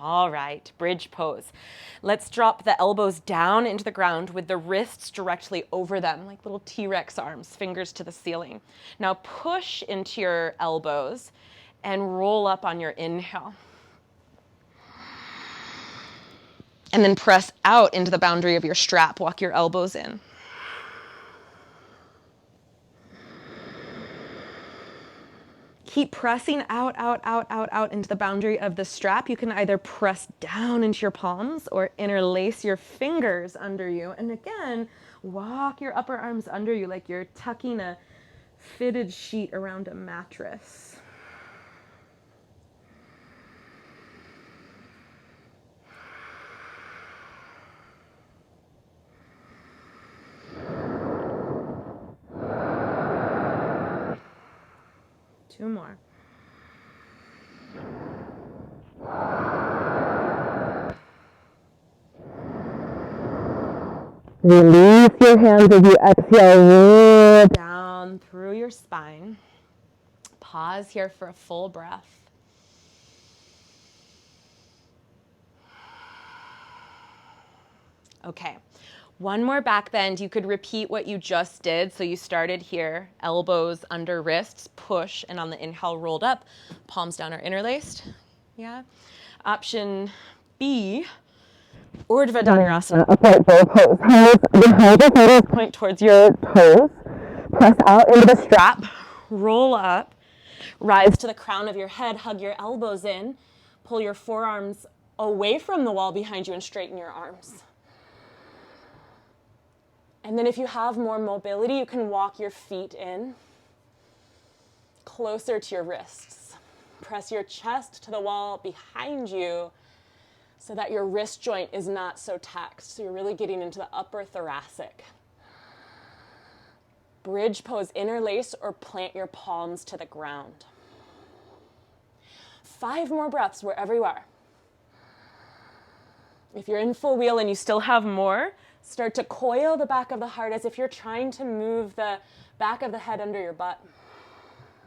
All right, bridge pose. Let's drop the elbows down into the ground with the wrists directly over them, like little T-Rex arms, fingers to the ceiling. Now push into your elbows and roll up on your inhale. And then press out into the boundary of your strap. Walk your elbows in. Keep pressing out into the boundary of the strap. You can either press down into your palms or interlace your fingers under you. And again, walk your upper arms under you like you're tucking a fitted sheet around a mattress. Two more. Release your hands as you exhale, roll down through your spine. Pause here for a full breath. Okay. One more back bend. You could repeat what you just did. So you started here, elbows under wrists, push, and on the inhale, rolled up. Palms down or interlaced. Yeah. Option B, Urdhva Dhanurasana, upright bow pose. Hands behind your shoulders, point towards your toes. Press out into the strap. Roll up. Rise to the crown of your head. Hug your elbows in. Pull your forearms away from the wall behind you and straighten your arms. And then if you have more mobility, you can walk your feet in closer to your wrists. Press your chest to the wall behind you so that your wrist joint is not so taxed. So you're really getting into the upper thoracic. Bridge pose, interlace or plant your palms to the ground. 5 more breaths wherever you are. If you're in full wheel and you still have more, start to coil the back of the heart as if you're trying to move the back of the head under your butt.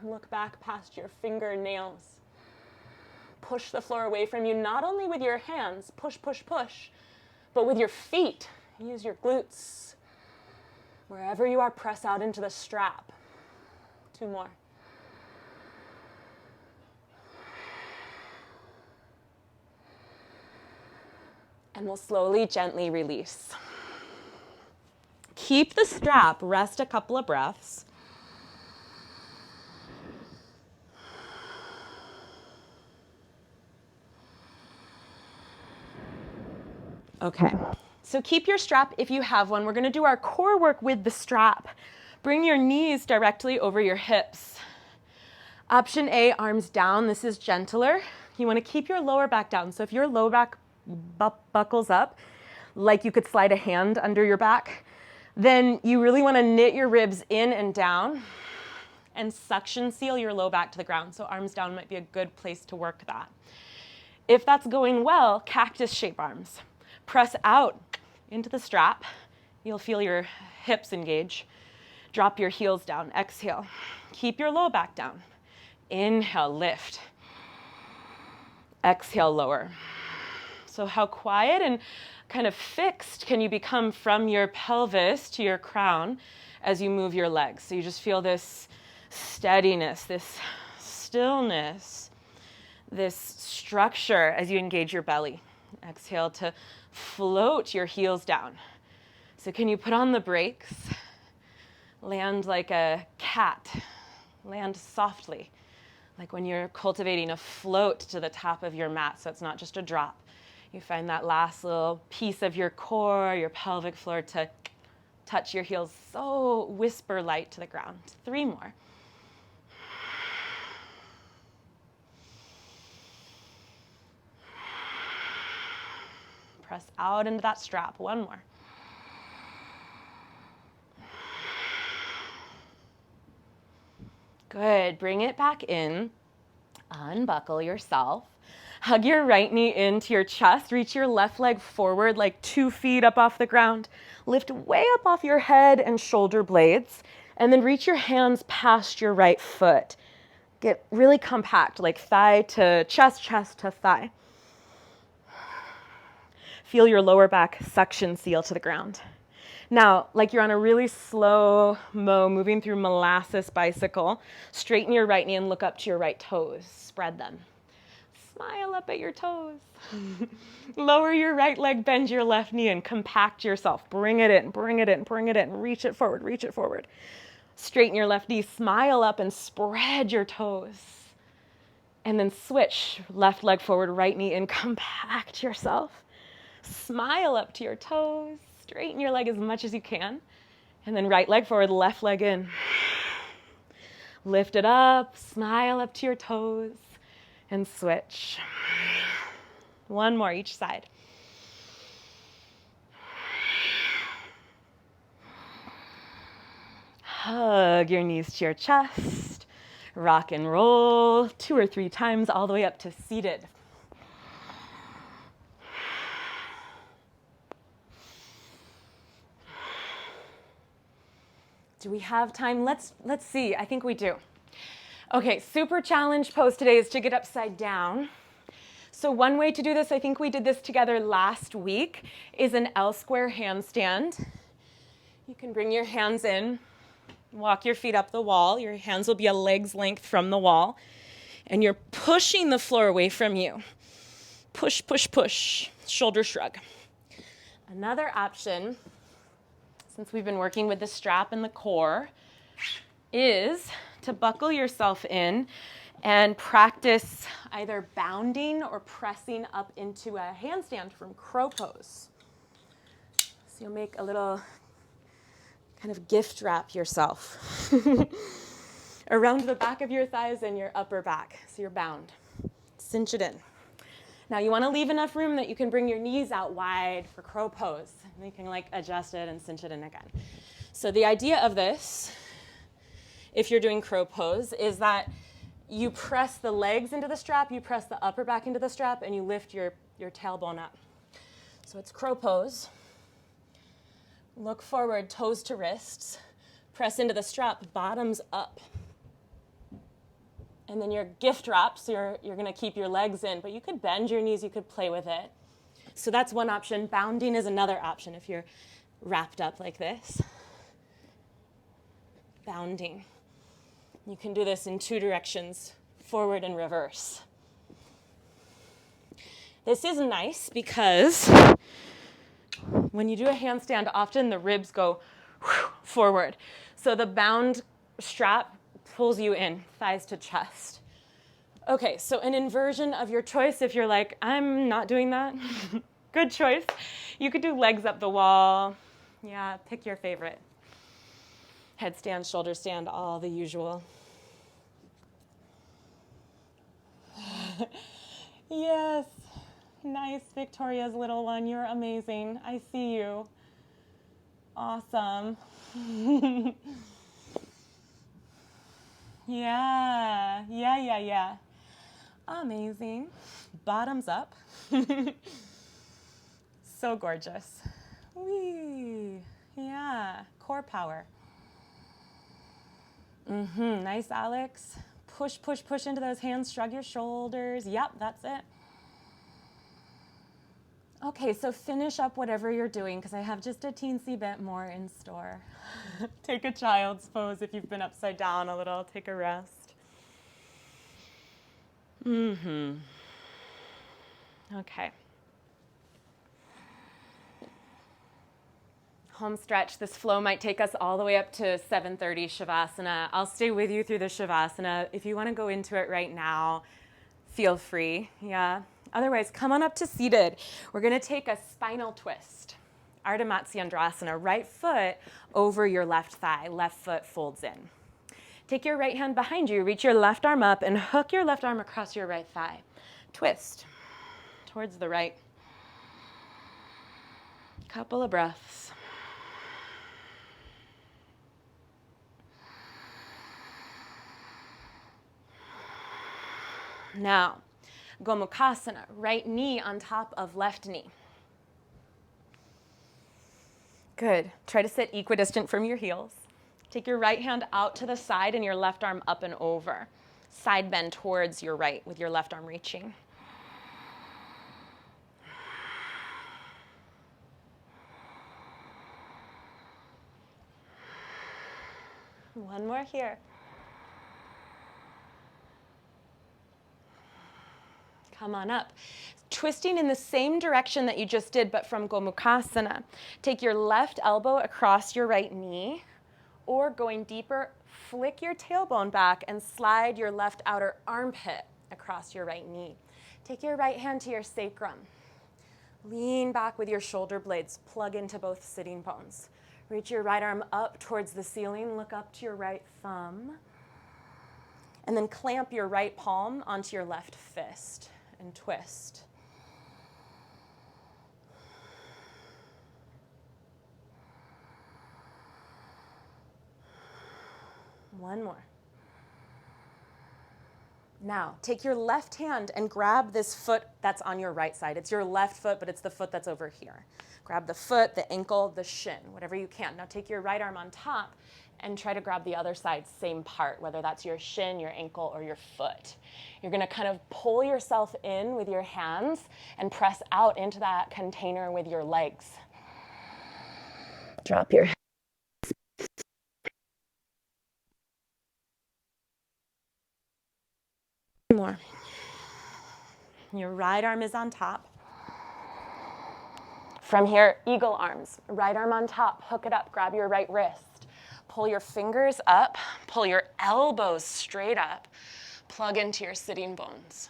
Look back past your fingernails. push the floor away from you, not only with your hands, push, push, push, but with your feet. Use your glutes. Wherever you are, press out into the strap. 2 more. And we'll slowly, gently release. Keep the strap, rest a couple of breaths. Okay, so keep your strap if you have one. We're going to do our core work with the strap. Bring your knees directly over your hips. Option A, arms down. This is gentler. You want to keep your lower back down. So if your lower back buckles up, like you could slide a hand under your back, then you really want to knit your ribs in and down and suction seal your low back to the ground. So arms down might be a good place to work that. If that's going well, cactus shape arms. Press out into the strap. You'll feel your hips engage. Drop your heels down. Exhale. Keep your low back down. Inhale, lift. Exhale, lower. So how quiet and kind of fixed can you become from your pelvis to your crown as you move your legs? So you just feel this steadiness, this stillness, this structure as you engage your belly. Exhale to float your heels down. So can you put on the brakes? Land like a cat. Land softly, like when you're cultivating a float to the top of your mat, so it's not just a drop. You find that last little piece of your core, your pelvic floor to touch your heels so whisper light to the ground. 3 more. Press out into that strap. 1 more. Good. Bring it back in. Unbuckle yourself. Hug your right knee into your chest. Reach your left leg forward like 2 feet up off the ground. Lift way up off your head and shoulder blades. And then reach your hands past your right foot. Get really compact, like thigh to chest, chest to thigh. Feel your lower back suction seal to the ground. Now, like you're on a really slow-mo, moving through molasses bicycle, straighten your right knee and look up to your right toes. Spread them. Smile up at your toes. Lower your right leg, bend your left knee, and compact yourself. Bring it in, bring it in, bring it in. Reach it forward, reach it forward. Straighten your left knee, smile up and spread your toes. And then switch, left leg forward, right knee in, compact yourself. Smile up to your toes. Straighten your leg as much as you can. And then right leg forward, left leg in. Lift it up, smile up to your toes. And switch. 1 more each side. Hug your knees to your chest. Rock and roll 2 or 3 times all the way up to seated. Do we have time? Let's see. I think we do. Okay, super challenge pose today is to get upside down. So one way to do this, I think we did this together last week, is an L-square handstand. You can bring your hands in, walk your feet up the wall. Your hands will be a leg's length from the wall. And you're pushing the floor away from you. Push, push, push. Shoulder shrug. Another option, since we've been working with the strap and the core, is to buckle yourself in and practice either bounding or pressing up into a handstand from crow pose. So you'll make a little kind of gift wrap yourself around the back of your thighs and your upper back. So you're bound. Cinch it in. Now you want to leave enough room that you can bring your knees out wide for crow pose. And you can like adjust it and cinch it in again. So the idea of this, if you're doing crow pose, is that you press the legs into the strap, you press the upper back into the strap, and you lift your tailbone up. So it's crow pose. Look forward, toes to wrists. Press into the strap, bottoms up. And then your gift wrap, so you're going to keep your legs in, but you could bend your knees, you could play with it. So that's one option. Bounding is another option if you're wrapped up like this. Bounding. You can do this in two directions, forward and reverse. This is nice because when you do a handstand, often the ribs go forward. So the bound strap pulls you in, thighs to chest. Okay, so an inversion of your choice, if you're like, I'm not doing that, good choice. You could do legs up the wall. Yeah, pick your favorite. Headstand, shoulder stand, all the usual. Yes, nice, Victoria's little one. You're amazing. I see you. Awesome. Yeah. Amazing. Bottoms up. So gorgeous. Whee. Yeah, core power. Nice, Alex. Push into those hands. Shrug your shoulders. Yep, that's it. Okay, so finish up whatever you're doing because I have just a teensy bit more in store. Take a child's pose if you've been upside down a little. Take a rest. Okay. Home stretch. This flow might take us all the way up to 7:30 Shavasana. I'll stay with you through the Shavasana. If you want to go into it right now, feel free. Yeah. Otherwise, come on up to seated. We're going to take a spinal twist. Ardha Matsyendrasana. Right foot over your left thigh. Left foot folds in. Take your right hand behind you. Reach your left arm up and hook your left arm across your right thigh. Twist towards the right. Couple of breaths. Now, Gomukhasana, right knee on top of left knee. Good. Try to sit equidistant from your heels. Take your right hand out to the side and your left arm up and over. Side bend towards your right with your left arm reaching. One more here. Come on up. Twisting in the same direction that you just did, but from Gomukhasana. Take your left elbow across your right knee, or going deeper, flick your tailbone back and slide your left outer armpit across your right knee. Take your right hand to your sacrum. Lean back with your shoulder blades. Plug into both sitting bones. Reach your right arm up towards the ceiling. Look up to your right thumb. And then clamp your right palm onto your left fist and twist. One more. Now, take your left hand and grab this foot that's on your right side. It's your left foot, but it's the foot that's over here. Grab the foot, the ankle, the shin, whatever you can. Now take your right arm on top and try to grab the other side, same part, whether that's your shin, your ankle, or your foot. You're gonna kind of pull yourself in with your hands and press out into that container with your legs. Drop your head. More. Your right arm is on top. From here, eagle arms. Right arm on top, hook it up, grab your right wrist. Pull your fingers up, pull your elbows straight up, plug into your sitting bones.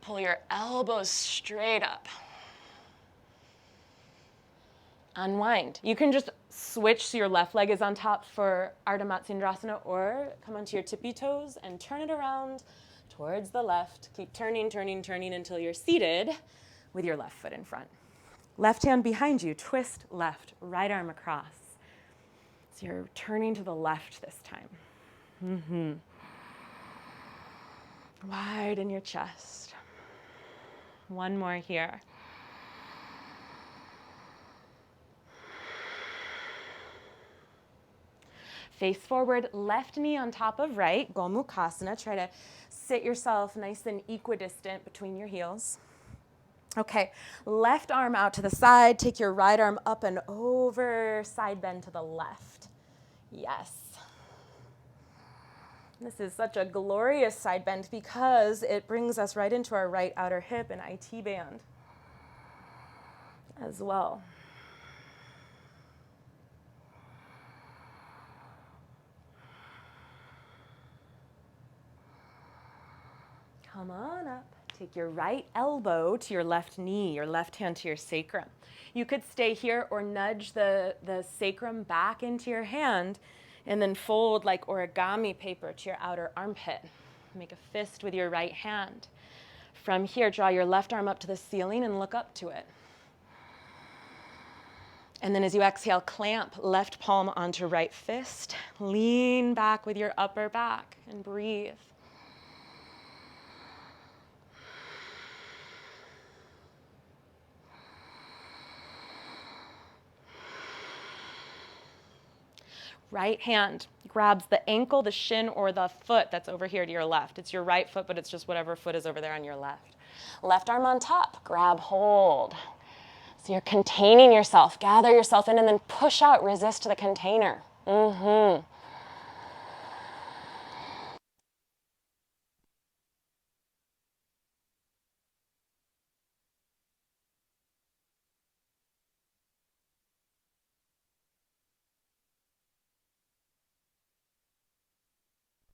Pull your elbows straight up. Unwind. You can just switch so your left leg is on top for Ardha Matsyendrasana, or come onto your tippy toes and turn it around towards the left. Keep turning until you're seated with your left foot in front. Left hand behind you, twist left, right arm across. So you're turning to the left this time. Widen your chest. One more here. Face forward, left knee on top of right, Gomukhasana. Try to sit yourself nice and equidistant between your heels. Okay, left arm out to the side. Take your right arm up and over, side bend to the left. Yes. This is such a glorious side bend because it brings us right into our right outer hip and IT band as well. Come on up. Take your right elbow to your left knee, your left hand to your sacrum. You could stay here or nudge the sacrum back into your hand and then fold like origami paper to your outer armpit. Make a fist with your right hand. From here, draw your left arm up to the ceiling and look up to it. And then as you exhale, clamp left palm onto right fist. Lean back with your upper back and breathe. Right hand grabs the ankle, the shin, or the foot that's over here to your left. It's your right foot, but it's just whatever foot is over there on your left. Left arm on top, grab hold. So you're containing yourself. Gather yourself in and then push out, resist the container.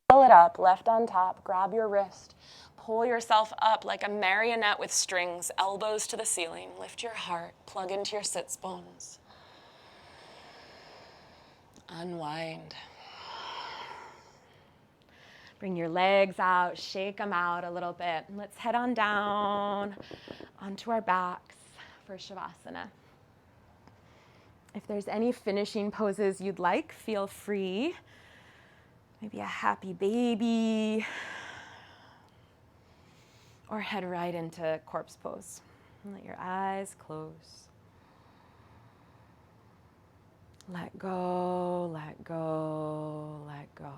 Pull it up, left on top, grab your wrist. Pull yourself up like a marionette with strings, elbows to the ceiling. Lift your heart, plug into your sits bones. Unwind. Bring your legs out, shake them out a little bit. And let's head on down onto our backs for Shavasana. If there's any finishing poses you'd like, feel free. Maybe a happy baby, or head right into corpse pose. And let your eyes close. Let go, let go, let go.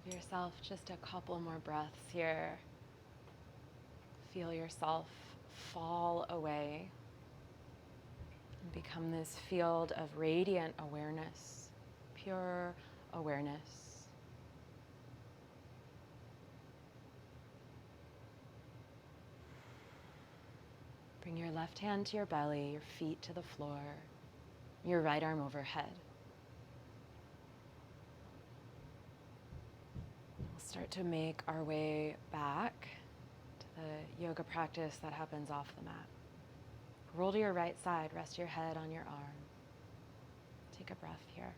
Give yourself just a couple more breaths here. Feel yourself fall away and become this field of radiant awareness, pure awareness. Bring your left hand to your belly, your feet to the floor, your right arm overhead. We'll start to make our way back to the yoga practice that happens off the mat. Roll to your right side, rest your head on your arm. Take a breath here.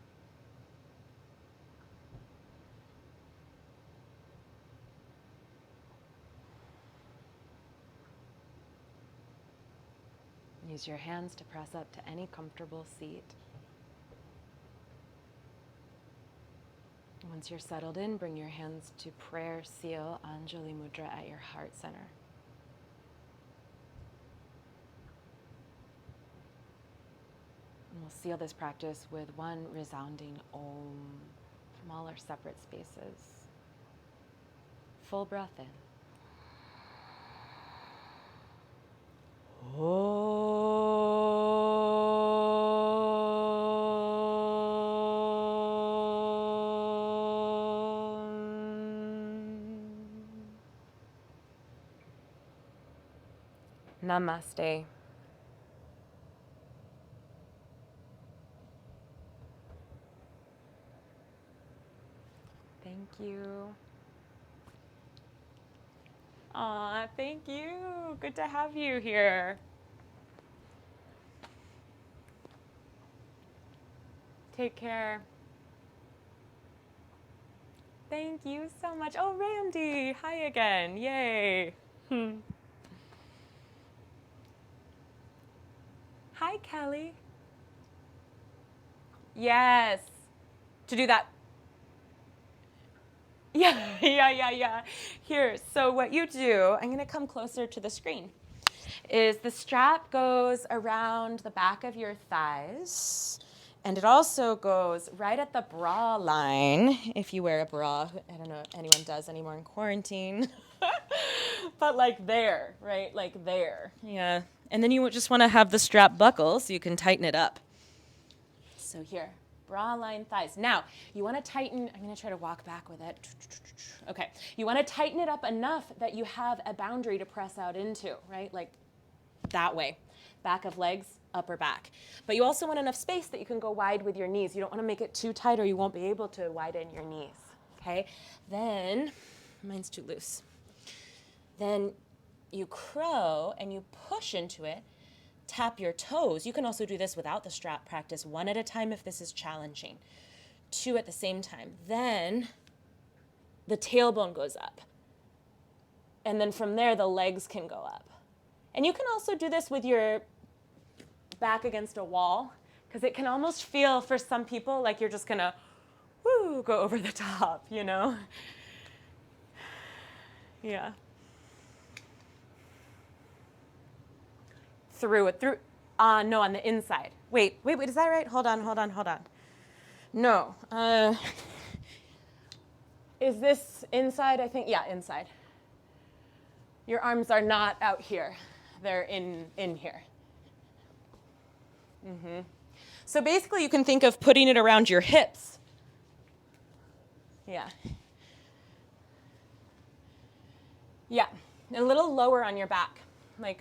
Use your hands to press up to any comfortable seat. Once you're settled in, bring your hands to prayer seal, Anjali Mudra at your heart center. And we'll seal this practice with one resounding Om from all our separate spaces. Full breath in. Namaste. Thank you. Aw, thank you. Good to have you here. Take care. Thank you so much. Oh, Randy, hi again. Yay. Hi, Kelly. Yes. To do that. Yeah. Here, so what you do, I'm going to come closer to the screen, is the strap goes around the back of your thighs, and it also goes right at the bra line, if you wear a bra. I don't know if anyone does anymore in quarantine. But like there, right? Like there. Yeah. And then you just want to have the strap buckle so you can tighten it up. So here. Bra line thighs. Now, you want to tighten, I'm going to try to walk back with it. Okay. You want to tighten it up enough that you have a boundary to press out into, right? Like that way. Back of legs, upper back. But you also want enough space that you can go wide with your knees. You don't want to make it too tight or you won't be able to widen your knees. Okay? Then, mine's too loose. Then you crow and you push into it. Tap your toes. You can also do this without the strap practice, one at a time if this is challenging. Two at the same time. Then the tailbone goes up. And then from there, the legs can go up. And you can also do this with your back against a wall, because it can almost feel for some people like you're just going to go over the top, you know? Yeah. Through. No, on the inside. Wait, is that right? Hold on. No. Is this inside? I think, yeah, inside. Your arms are not out here. They're in here. Mm-hmm. So basically you can think of putting it around your hips. Yeah. Yeah, a little lower on your back, like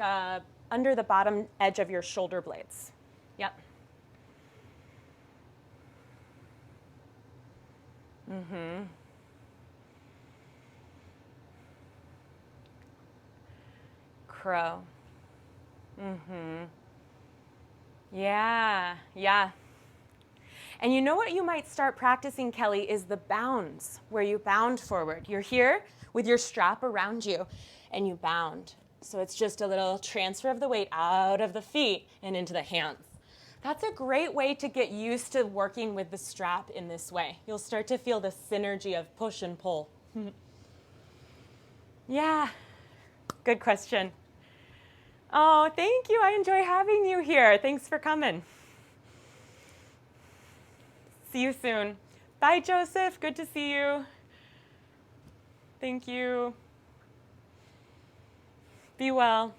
under the bottom edge of your shoulder blades. Yep. Mm-hmm. Crow. Mm-hmm. Yeah. And you know what you might start practicing, Kelly, is the bounds, where you bound forward. You're here with your strap around you, and you bound. So it's just a little transfer of the weight out of the feet and into the hands. That's a great way to get used to working with the strap in this way. You'll start to feel the synergy of push and pull. Yeah, good question. Oh, thank you. I enjoy having you here. Thanks for coming. See you soon. Bye, Joseph. Good to see you. Thank you. Be well.